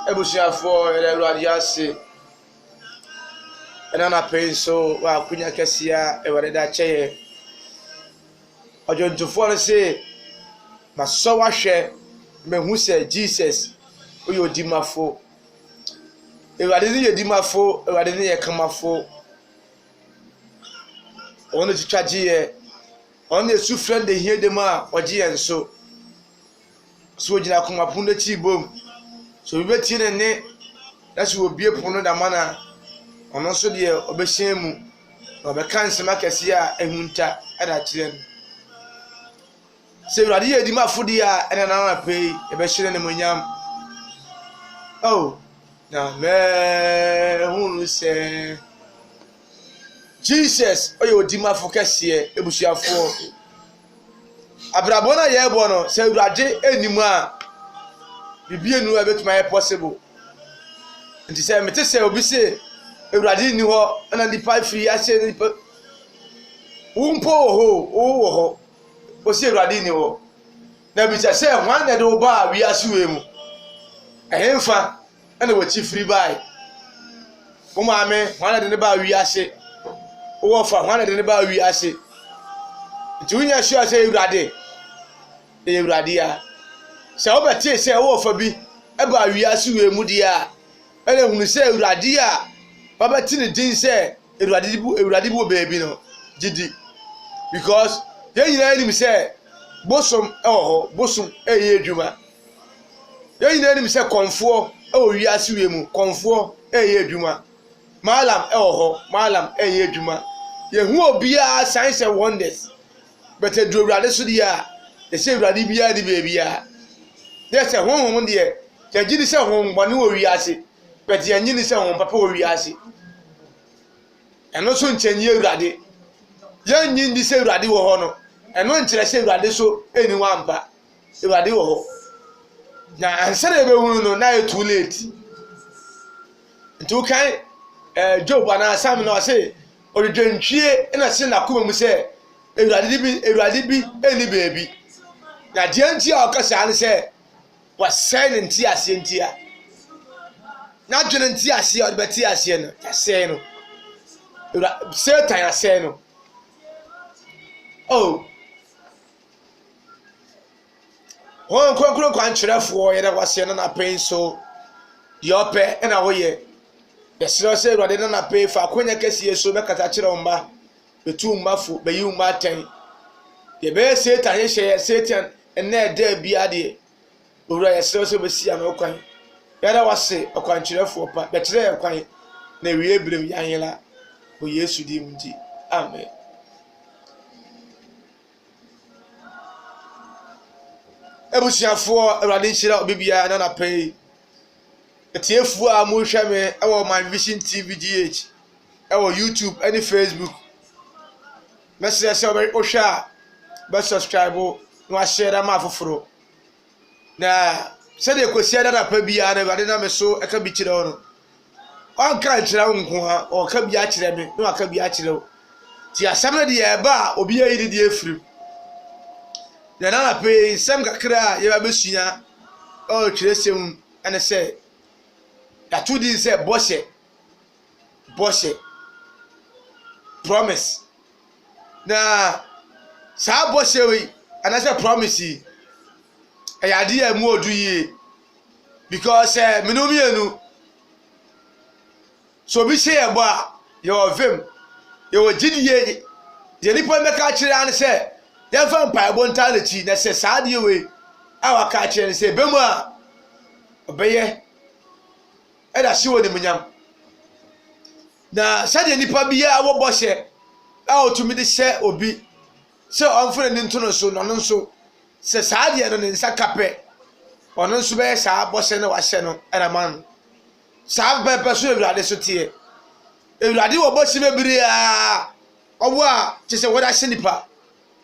ebusuafo Ewurade ase ena na penso wa kunya kesia Ewurade da cheye ojontufo no se maso wahwe mehu se Jesus oyo odimafo Ewurade ni yedimafo Ewurade ni yekamafo ono titwagiye ono esu friend ehie dem a ogiye nso so gina kuma pundo chi bom so bibeti ne na so obie pono da mana ono so de obehyen mu na obeka nsema kese a ehunta ada kire no se Ewurade yedimafo dia ena na pay ebehyen ne monyam oh na me hunu se Jesus oyo odimafo kese ebusuafo abrabona yebo no se Ewurade enimu a bibie nu ebetuma possible nti se mete se obi se Ewurade ni ho na nipa free ase nipa umpo ho o se Ewurade ni ho na bi se hwan na de oba wi asuwe mu ehemfa na wachi free buy o maame hwan na de ne ba wi ase o fa hwan na de ne ba wi ase nti unya sure se Ewurade ya se obeti se wo fa bi e ba wi asuwe mu dia ene hunu se Ewurade ya baba ti ne din se Ewurade bu baby no gidi because ye nyina nim se bosom bosom eye adwuma ye nyina nim se konfo wi asuwe mu konfo eye adwuma malam malam eye adwuma ye hu obi a signs and wonders but Ewurade so dia they say Ewurade bia di baby a they say honhom de ya gidi se honhom bone wo wi ase but ya nyini se honhom papa wo wi ase eno so nchenye Ewurade ya nyindi se Ewurade wo ho no eno nkyere se Ewurade so eni wampa Ewurade wo ho na ansere be hunu no na too late ntu kan Job ana Sam no say odwantwie na se na kuma mu se Ewurade bi eni baby na de anti a okasa ne se wa sai nti ase nti a na dwene nti ase o beti ase no ya sai no Satan ya sai no oh hon konkro kwankyerefo ye da wase no na pen so yope na wo ye yesiro se Ewurade na pen fa akonya kese so be kata kire omba betu mbafo be yi umba ten ye be Satan ye hye Satan ene da bia de owura yesiro se be sia no kwan ya da wase okwankyerefo pa be kire kwan na wiye brem yanyela o Yesu di mti amen ebusiafo Ewurade hira obibia na pay etiefu a mo hwe me ewo My Vision TV GH ewo YouTube any Facebook message se o hwa ba subscribe no share ma foforo na se de kosia na pa bia na Ewurade na me so eka bi kire no on kan kire nko ha o ka bia kire me no aka bia kire ti asam de ye ba obi ayi de efiri na pe sem kakra ye ba besua o kiresem ene se ya tudi se boshe promise na sa boshe we ana se promise e ya di e mu odu yi because minomienu so bi se e bo a ye ovem ye ogidiye ye nipa meka kire an se ya fa mpa ebonta na chi na se saade we awa ka kire se bemu a obeye e da shi woni munyam na sade nipa bia wo boshe a otumi de she obi se onfure ni ntono so no nso se saade no ne nsa kape ono nso be sa boshe na wa hye no era man sa pepe so Ewurade so tie Ewurade wo boshe bebiri a obo a chese woda hye nipa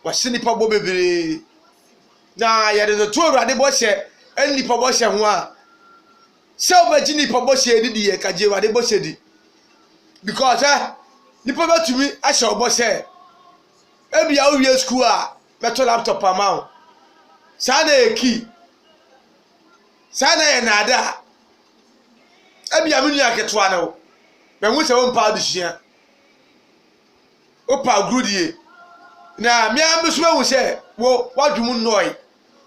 wa hye nipa bo bebiri na ye de to Ewurade boshe en nipa boshe ho a se obaji nipa boshe didi ye ka je Ewurade boshe di because nipa batumi ahye oboshe ebia wo wie school a beto laptop ama sa na eki sa na ye nada ebi aminu aketewa no me hu se wo mpa adusua o pa grudie na me am so hu se wo wadwum nnoi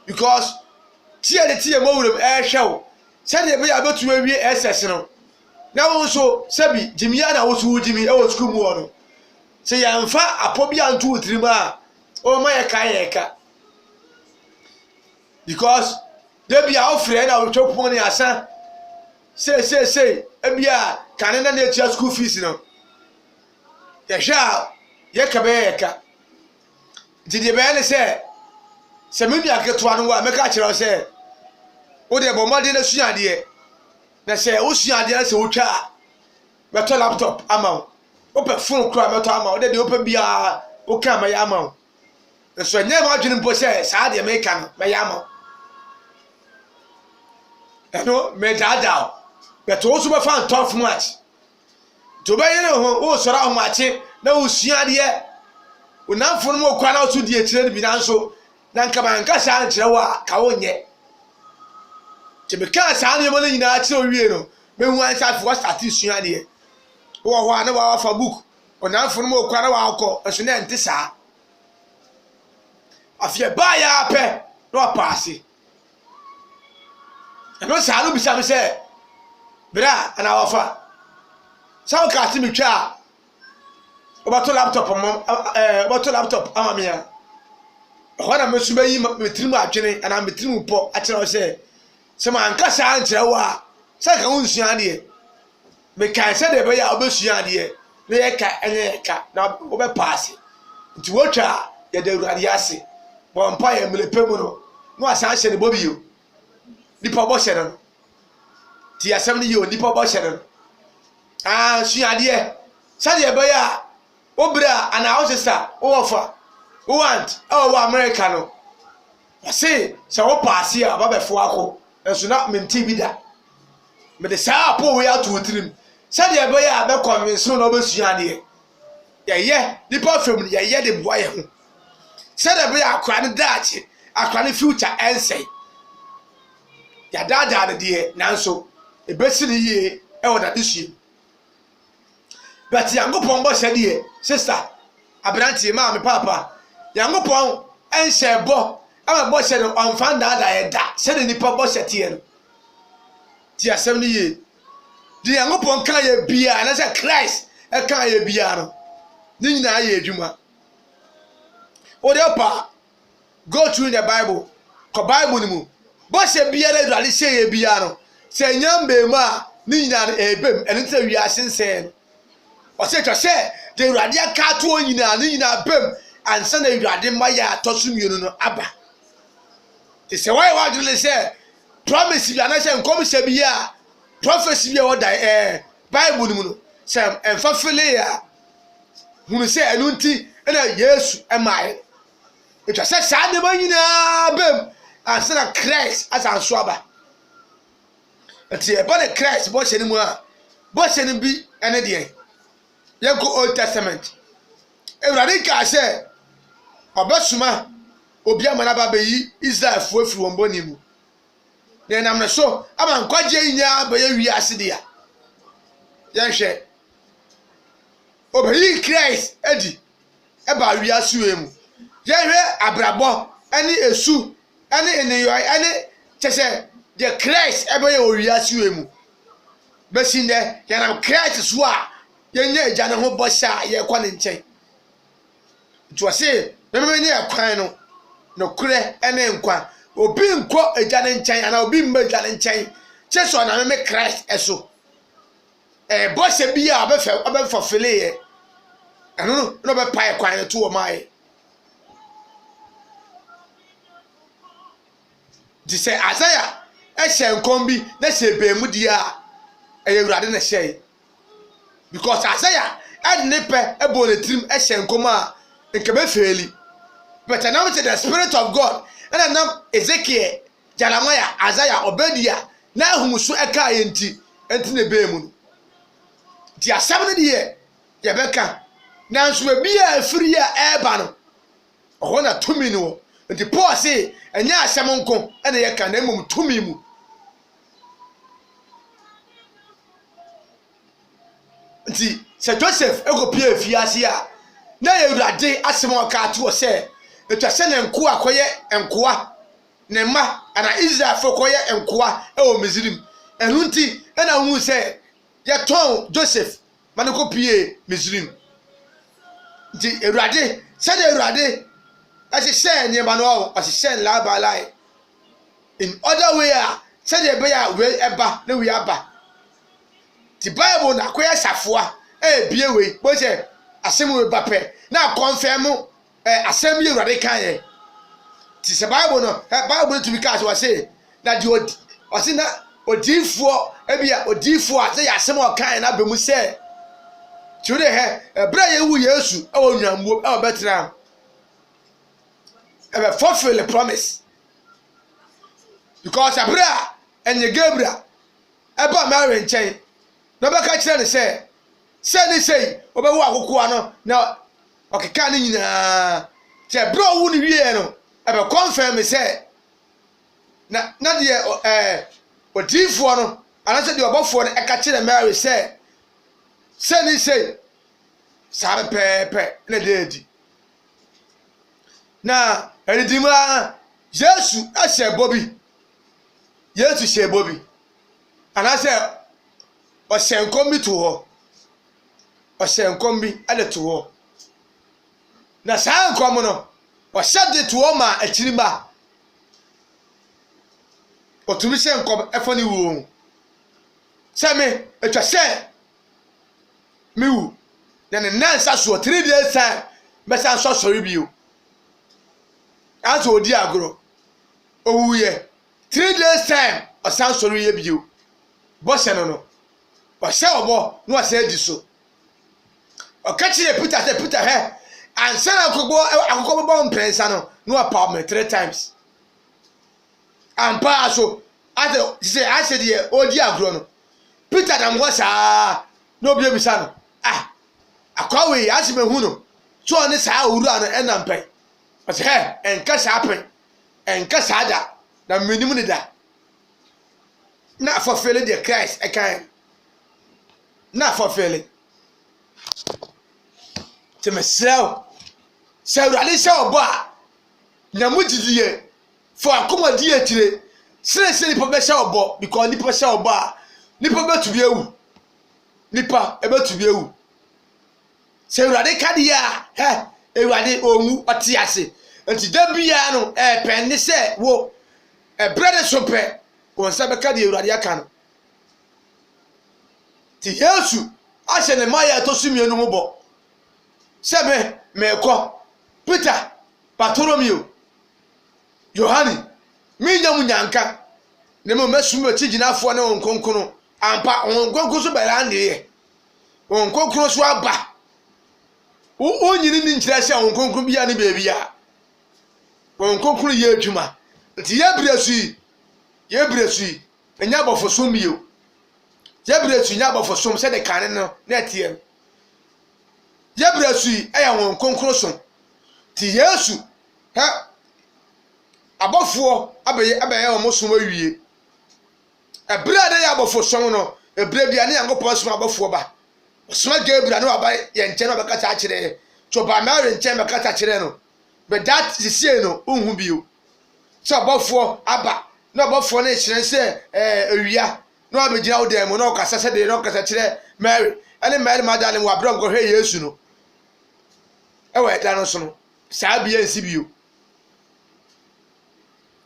because tie mo wuram hwew se de be ya betu awie ss no na wo so sebi jimia na wo so jimi e wo school mu no se ya mfa apobi antu utirima a o ma ye ka because they be our friend na wo chop money asa say ebia kan na tia school fees no ya sha ye ka be ye ka didi be ne se me nua keto no wa me ka kire o se o de bomade na suade na se o suade na se o twa beto laptop ama o pe phone kura beto ama o de o pe bia o ka ma ya ama o so nya ma adwene mpo se sa de me ka no me ya ama no me dada but also be fan tough match to be yene ho o sora ho mache na o suade o na fo no kwa na o so die kire bi na so na nka ba nka sa nkire wa ka wonye te be ka sa ne mo na nyina kire o wie no me hu an sa fo start suade o ho ana wa fa book o na fo no kwa na wa akọ eso na enti sa afie ba ya pe no pass no sa no bisa me se bra ana wafa sa ka ti mi twa obato laptop obato laptop ama me ya hona me suba yi metrimu adwene ana metrimu po a kire o se ma anka sa nkire wa sa ka unsua de me kan se de be ya obesua de me ye ka enye ka na obe pass nti wo twa ye de urade ase bo mpa ye melepemu no asan hye ne bobiyo nipa bo hye no ti asem ni yo nipa bo hye no suade sa de be ya obra ana o sister o ofa o want o America no say wo pass ya ba be fo akọ enso na menti bi da me de sa po we atu otirim sa de be ya be convince no be suade ye nipa fam ye de boa ye ho sa de be ya akwa ne daachi akwa ne future ensei ya dada de nanso ebesiri ye e wo da disu but Yankopon bo se de sister abrantie ma me papa Yankopon ense bo ama bo se no onfan dada ye da se de nipa bo se tie no ti asem ni ye di Yankopon kan ye bia na se Christ e kan ye bia no ni nyina ye adwuma o de pa go through the Bible ko Bible ni mu bo se bia na dwale se ye bia no se nyambe ma ni nyina ebem ene te wi asensen o se to se de urade ka to nyina ni nyina bem ansa na urade ma ya tosumienu no aba te se why wa dwele se promise bi na se nkom se bia prophecy bi o da Bible ni mu no se enfa fele ya hunu se enu nti na Yesu emae etwa se sa de ma nyina bem ansa na Christ asanso aba ati e ba de Christ bo hye ni mu a bo hye ni bi ene de yanko Old Testament Ewurade ka se obesuma obi amana ba beyi Israel fu afiri won boni mu na nam ne so ama nkwaje nya ba ye wi ase de ya yenhwe obeyi Christ edi e ba wi ase we mu yenhwe abrabo ani esu ani eniyo ani chese de Christ e ba ye wi ase we mu besinde yanam Christ so a yenye eja ne ho bosha ye kwa ne nchen to say me ni akwan no kure ene nkwa obi nko eja ne nchen ana obi mma eja ne nchen cheso na me Christ eso bosha bi a be fulfill ye anu no be pai kwan to o mai di say Isaiah e hye nkom bi na hye be mu dia Ewurade na hye because Isaiah and nepe ebo le trim e hye nkom a nke be feli but now it's the Spirit of God and now Ezekiel Jeremiah Isaiah Obadiah na ahumusu e ka ye nti ne be mu no di asem ne de ye beka na nso e bia afiri a eba no ho na tumi no nti Paul say enya asem nko ene ye ka na emum tumi mu nti se Joseph ekopie fiase a na Ewurade asem aka to se etwa se ne nko akoye nkoa ne ma ana Israel fo koye nkoa o Misrim enu nti na hu se ye ton Joseph mane kopie Misrim nti Ewurade se de Ewurade asese ne ba no asese la ba lai in other way a se de be ya we eba na we aba ti Bible na koye safoa bie we bo se asem we ba pe na confirm asem ye Ewurade kan ye ti se Bible no Bible to be cast was say na di o se na odifo ebia odifo a se asem o kan na be mu se ti o de he bra ye wu Yesu e wo nwambo e wo betra e be fulfill the promise because abra enye Gabriel e ba Mary nchen no be ka kire ne se ni sei obewu akoko ano na okeka ni nyina che bro wu ni wie no e be confirm say na de odifo no ana se de obofo no e ka kire Mary say ni sei sa pepe na de di na edidima Yesu a she bobi Yesu she bobi ana se o she nkomi to ho o she nkomi ale to ho na sa nkom no o she de to ho ma akirima o tumi she nkom efo ni wo se me etwa se me wu na ne nansa so 3 days time be san so sorry bio aso odi agro owuye 3 days time o san sorry ye bio bo se no o se obo no se di so o ka chi Peter say Peter he ansana akoko bo mpensa no pa me 3 times ampa so ade say ase de odi agro no Peter na ngo sa no bia bisa no akwawe ase mehu no so ne sa owuru ano enampe ase he enka sa apen enka sa da na menim ne da na fulfill the Christ ekan na fulfill te mesel se Ewurade se obo a na mujidie for akomadi atire sire ni pobe se obo because ni pobe se obo a ni pobe to be ewu nipa ebetu bi ewu se Ewurade kade ya Ewurade omu oti ase enti da bia no penne se wo brother sope won se be kade Ewurade aka no ti Yesu ase ne maya to sumie no mo se me ko Peter Bartholomew Yohani mi nyamu nyanka ne mo mesum tiginaafo ne onkonkono ampa onkonkono so belande ye onkonkono so aba o nyini ni nkyira se onkonkono bia ne bebia onkonkono ye adwuma nti ye bresui enya bofosom bio ye bresui nya bofosom se de kane no na tie ye bresui eya onkonkono so ti Yesu abofo abeye omosom awie ebra de ya bofosom no ebra bia ne yankopon som abofo ba osoma Gabriel no aba ye nche no beka ta kire to ba Mary nche beka ta kire no but that sisie no unhu bio so abofo aba no abofo ne kire se awia no abegina wo dem no kasa se de no kasa kire Mary ene Mary Magdalene wa bro ngo hwe Yesu no ewe da no so no sa bia nsi bio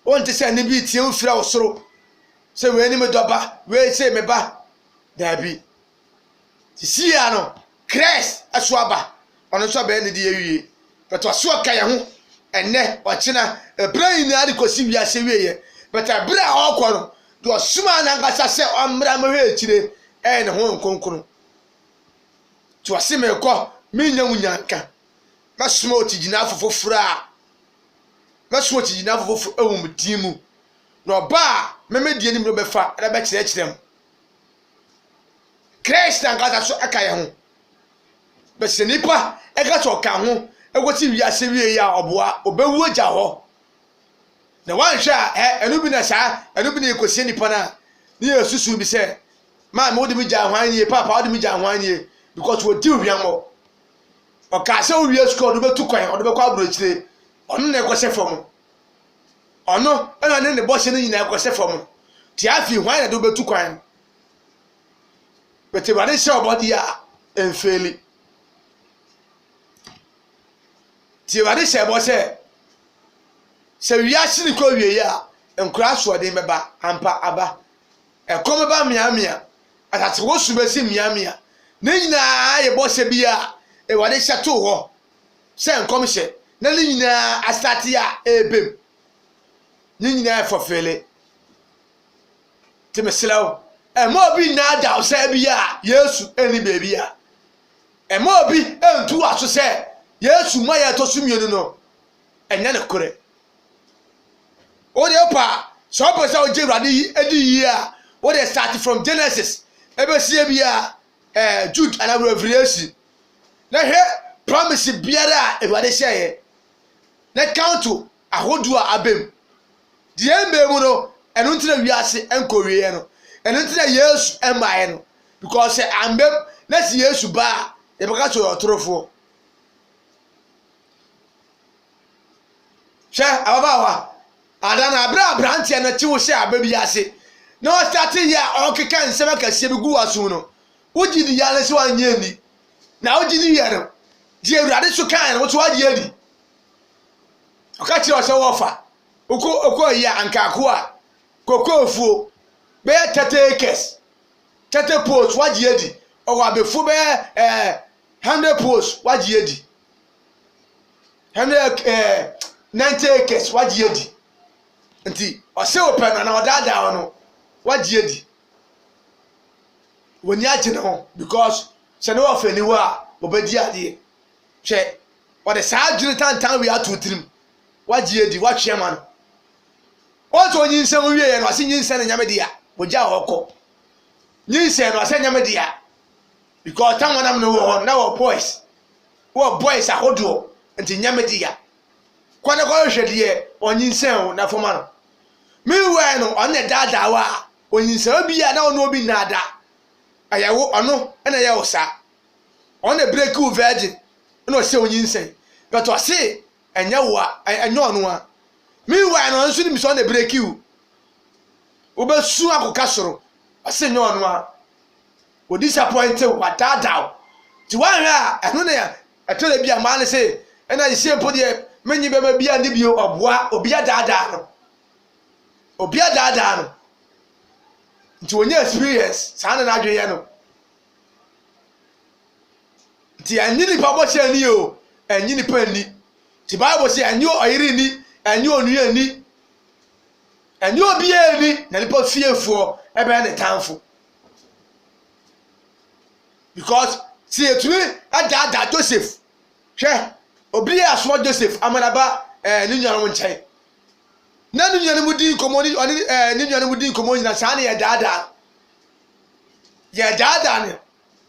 onte se ne bi tie ofira osoro se we ni me doba we se me ba dabi sisi ya no Christ asoaba ono so ba ne de yewie but aso ka ye ho enne ochina ebrain ni ade kosi wi ase wieye but abra okọ no do suma na ngasa se omra ma hwe akire ne ho nkonkoro to ase me ko me nya munyanka masuma otigina afofofura masuma otigina afofofu ewum dimu no ba memedie ni be fa e be kire kirem Christ na ngasa so aka ye ho be se nipa e ga so ka ho e go ti wi ase wi ya oboa obewu agya ho na wan hwa enu bi na sa enu bi na ekosie nipa na ni Yesusu bi se ma mo de mi gya hwan ye papa o de mi gya hwan ye because we deal wiamo o ka se o wie school do betu kwan o do be kwa brochire ono na ekose fom ono ena ne bo se ni na ekose fom ti afi hwan na do betu kwan bete bade se obodi a enfeli ti bade se bo se wiase ni ko wie ya enkura so de meba ampa aba ekome ba miamia atate wo su besi miamia ne nyina ye bo se bia e wade shato ho se enkom hye na ne nyina astati a ebem ne nyina fofele temeselaw e mo bi na da o se bia Yesu eni bebia e mo bi entu aso se Yesu ma ye to sumienu no enya ne kore o de pa so pesa o Jewrade edi yi a o de start from Genesis ebe sie bia Jude and Revelation na he promise biara e wade sheye na count ahodu a abem die embe mu no eno ntina wiase enkowie no eno ntina Yesu embae no because ambem na si Yesu ba e baka so otorofo she ababawa adana abrantie na chiwo she ababiase na o start ya o keka nsema kase bi gu waso no uji di ya na se wanye ni na uji di ya no di Ewurade so kan na wo to waje adi o ka chi o se wo fa oko ya anka ko a koko ofuo be 30 acres 30 posts waje adi o wa befu be 100 posts waje adi 90 acres waje adi nti o se open na odada no waje adi woni agye no because se no ofani wa obedi ade hwe o de saa dwene tantan we atotrim waje adi watwe ma no o to nyinsem wie no ase nyinse na nyame dia ogya hoko nyinse no ase nyame dia because tan wanam no wo na wo boys ahodo nti nyame dia kwana kwa hwede onyinse na foma no mi we no on ne dada wa onyinse bia na ono obi nada ayawo ono ena ya osa on e break you virgin no se onyinse but o se enya wo enya ono a mi wa no nso ni mi so on e break you obesu akoka soro o se enya ono a o disappoint wa dada ti wa ha eno na ya atole bia ma ne se ena ye se po de menyi be ma bia ne bio oboa obi dada no nti onye experience sana na adwe ye no nti anyi ni pa bo che ni o anyi ni pa ni ti Bible say anyi oyiri ni anyi onua ni anyi obi ani na lipo fiefo ebe ne tanfo because see etumi ada Joseph hwe obi aso Joseph amanaba ni nyaro nchai na ni nyane mudi komoni oni ni nyane mudi komoni na saa ne ya dada ne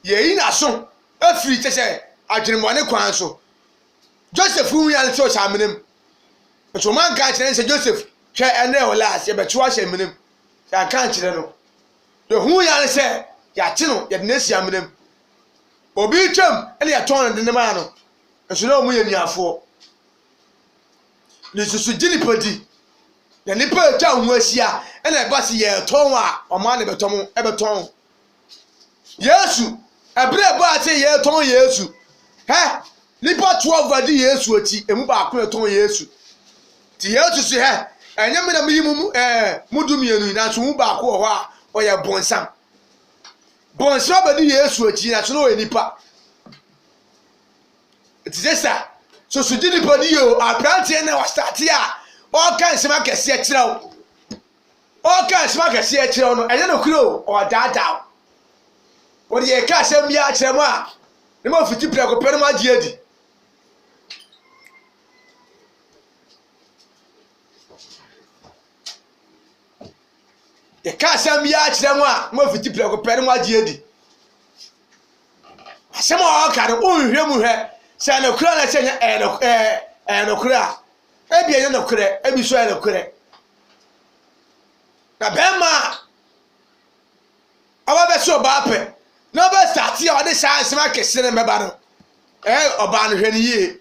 ye yi na so afiri tese adwenmone kwan so Joseph hu ya nti o sha menem so man ka kire nse Joseph hwe ene o last ye betu a sha menem ya kan kire no de hu ya nse ya ti no ye de nesi amenem obi twam ene ya ton de ne ma no so na omu ye niafo ni susu gini podi ya nipa ta hu asia ena ba se ye ton a o ma ne betom e beton Yesu ebre bo ate ye ton Yesu he nipa 12 adi Yesu ati emu ba ko ton Yesu ti Yesu se he enya me na mi mudumienu na so mu ba ko ho a o ye bonsam badi Yesu ati na so no nipa ti sesa so su gini podi yo aprantie na wa start a o kan sema kese akirawo no enye no kuro o dada o de ka sem bia akiramo a ne ma fiti pre ko pere ma gie di de ka sem bia akiramo a ma fiti pre ko pere ma gie di asem o ka no unhwe mu hwe se na kura na se nya no kura ebi enya no kura ebi so no kura na bema aba be so ba pe na ba start wate a ɔde saa nsɛm akɛse ne mɛba no ɔbaa no hwɛ no yie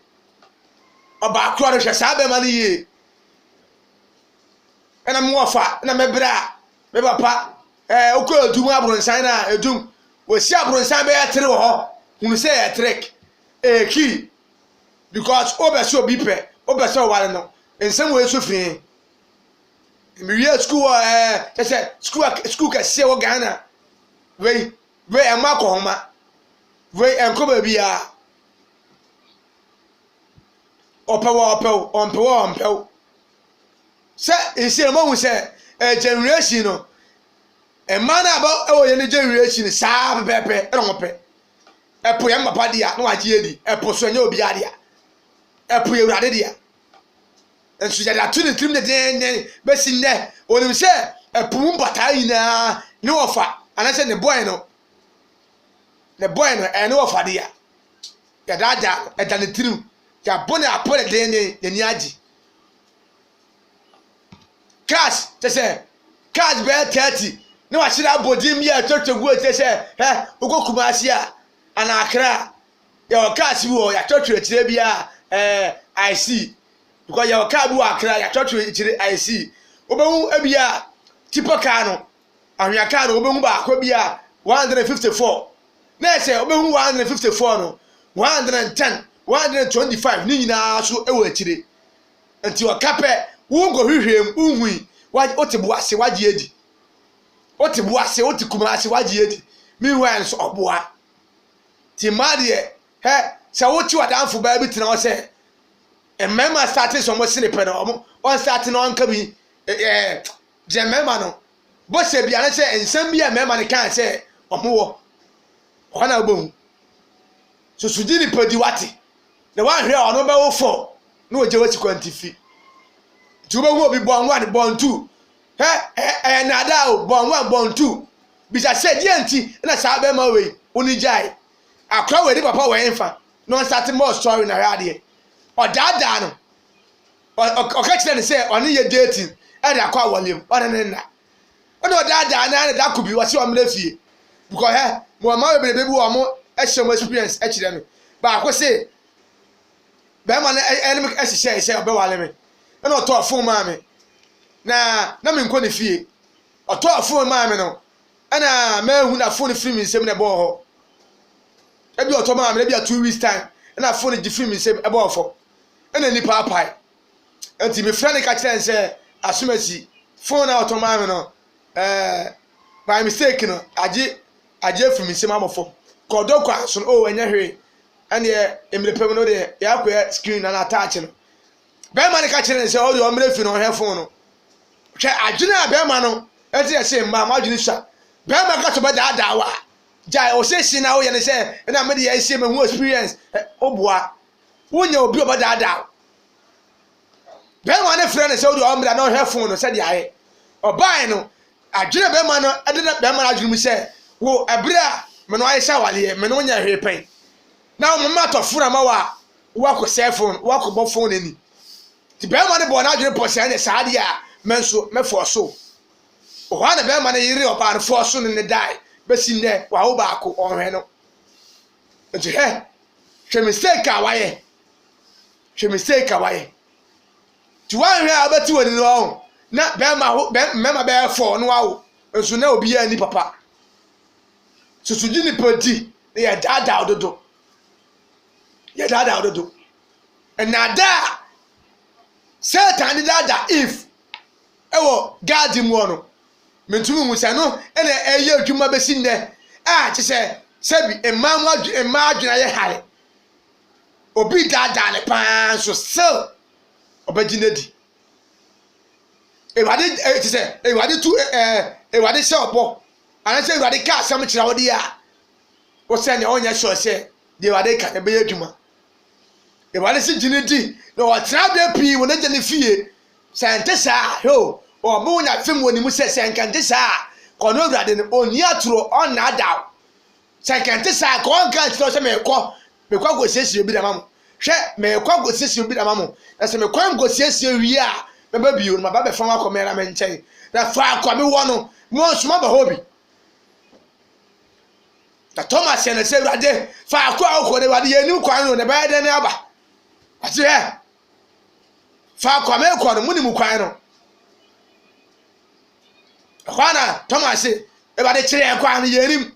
ɔbaa koro no hwɛ saa bɛma no yie ɛna mo wɔfa na mɛbrɛ a me papa okɔ edum abronsan na edum wosi abronsan bɛyɛ tere wɔ hɔ hunu sɛ yɛ trick key because obɛsɛ obi pɛ obɛsɛ ɔware no nsɛm wɔ esu fii miwie school kyɛ school kɛseɛ wɔ Ghana wei ɛma akɔhoma wei ɛnkɔ baabi a ɔmpɛw sɛ esi ɛmɔ hu sɛ generation no ɛma na aba ɛwɔ yɛ ne generation saa pɛpɛpɛ ɛna wɔn pɛ ɛpo yɛ mbapa deɛ na wagye yɛ di ɛpo so ɛnyɛ obi adeɛ ɛpo yɛ wurade deɛ nso yɛ de ato ne tirim dedenden bɛsi nnɛ onim sɛ ɛpo mu mpataa nyinaa ne wɔfa anaasɛ ne bɔɛ no ɛne wɔfa deɛ yɛdaadaa ɛda ne tirim yɛabɔ ne apɔ dedenden n'ani agye cars kyɛ sɛ cars bɛyɛ 30 ne wahyɛ abɔdim yɛ atwatwa gu kyɛ sɛ wokɔ Kumasi a ana Accra yɛwɔ cars bi wɔ yɛatwatwa akyire bi a I see because yɛwɔ car bi wɔ Accra yɛatwatwa akyire I see wobɛhu abi a tipa car no ahwea car no wobɛhu baako bi a 154 na ɛsɛ wobɛhu 154 no 110 125 ne nyinaa so ɛwɔ akyire nti ɔka pɛ wongo hwehwem unhui wote boase wagye edi wote boase wote Kumasi wagye edi mi hwan so oboa ti madie sɛ wote wadanfo ba bi tena wo sɛ emema start so mo sene pɛ no on start no anka bi je mema no bo se bia ne sɛ ensɛm bi a mema ne kan sɛ omo wo hwana obohu so sudi ni padi wate na wan hwe ono bɛ wo fo na ogye wati kwantifi tuba wo bi bon 1 bon 2 nada o bon 1 bon 2 bisa se die nti na saa be ma we oni jai akra we di papa we enfa no start more story na radio o dada no o ka kire ne se oni ye dating e da kwa walem o ne na o no dada na da kubi wo se o mra fie because mo ma we bebi wo mo e hye mo experience e kire no ba ko se be ma na enemy e hye se obe wale me na oto afun ma me na me nko ne fie oto afun ma me no ana ma hu na phone free me nsem na bo ho e bi oto ma me na bi 2 weeks time na phone gi free me nsem e bo ho na ni paapai enti me friend ka kire nse asumasi phone na oto ma me no by mistake no aje free me nsem amofo kodo kwa so enye hwe ane emre pem no de yakwa screen na attach no bema ne ka kire nse o de o mre fi no he phone no hwe adwene bema no enti ya se mba ma adwene sha bema ka to ba da wa jai o se si na o ye ne se na me de ya se me hu experience oboa wonya obi oba da bema ne frɛ ne se o de o mre na o he phone no se de aye obai no adwene bema no ade na bema na adwene mu se wo ebra me no aye sha wale me no nya hwe pen na o mama to fura ma wa ko cell phone wa ko bo phone ni ti bema ne bo na adwene pɔ se ne sa de a menso me forso o ha na be ma na yiri oba na forso ne dai be si ne wa wo ba ko onhwe no nti hwe mistake awaye ti wa hwe abati woni no na be ma be for no wa wo nso na obi ya ni papa susuji ni podi ne ya dada ododo na da Satan ni dada if ewo garden mu no mentumi mu se no ene eye adwuma besi nne kye se sebi emma adwuna ye hare obi dada ne pan so still obaginedi ewade kye se ewade tu ewade se opo ana se ewade ka asam kira wode a wo se ne onya sure se de ewade ka ne be adwuma ewade se ginedi no watra be pi wo ne je ne fie sente sa ho o mo nya fem woni mu se senkante sa kono urade ne oni aturo on na daw senkante sa ko on kan tiro se me kwa go siesie obi da mamu hwe me kwa go siesie obi da mamu na se me kwa go siesie wi a me ba biyo ma ba be fam akomera me nchen na fa kwa me wo no mo suma ba hobi na Thomas yɛn sɛ Awurade fa akɔ a wokɔ de Awurade yɛnim kwan no na bɛyɛ dɛn ne aba ate ɛ fa akɔ a mɛkɔ no munim kwan no ɛhɔ na Thomas Awurade kyerɛ yɛn kwan no yɛnim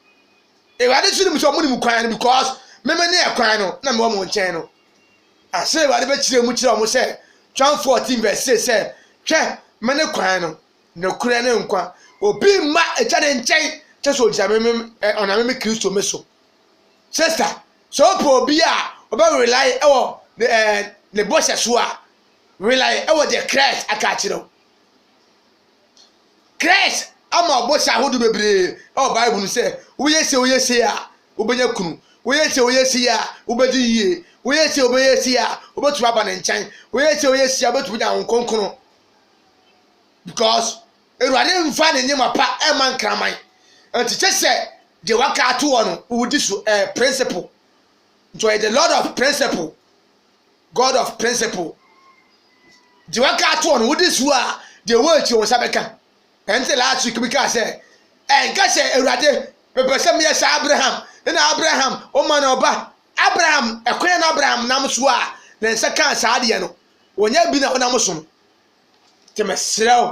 Awurade so nim sɛ munim kwan no because meme ne yɛ kwan no na mewɔ mo nkyɛn no ase Awurade bɛkyerɛ mu kyerɛ mo sɛ John 14 verse 6 sɛ hwɛ me ne kwan no na kura ne nkwa obi ma echa ne nkyɛn kyɛ so ogya me ɔna me Kristo me so sister so obi a oba rely ɛwɔ ne bɔhyɛ so a rely ɛwɔ the Christ aka kyerɛ Christ ama bɔhyɛ ahodo bebree ɛwɔ Bible no sɛ woyɛ se a wobɛnya kunu woyɛ se a wobɛdi yie woyɛ se a wobɛtu aba ne nkyɛn woyɛ se a wobɛtu nya nkonkono because Awurade mfa ne nyema pa ɛman kraman nti kyɛ sɛ de waka ato wɔ no wodi so principle nti the Lord of principle God of principle de waka ato wɔ no wodi so a de wo akyi wo sabɛka ɛnte last week bi ka sɛ ɛnka sɛ Awurade pɛpɛ sɛ meyɛ sɛ Abraham o ma na ɔba Abraham ɛkɔyɛ na Abraham nam so a ne nsa ka saa deɛ no wɔnya bi na ɔnam so no te mesrɛw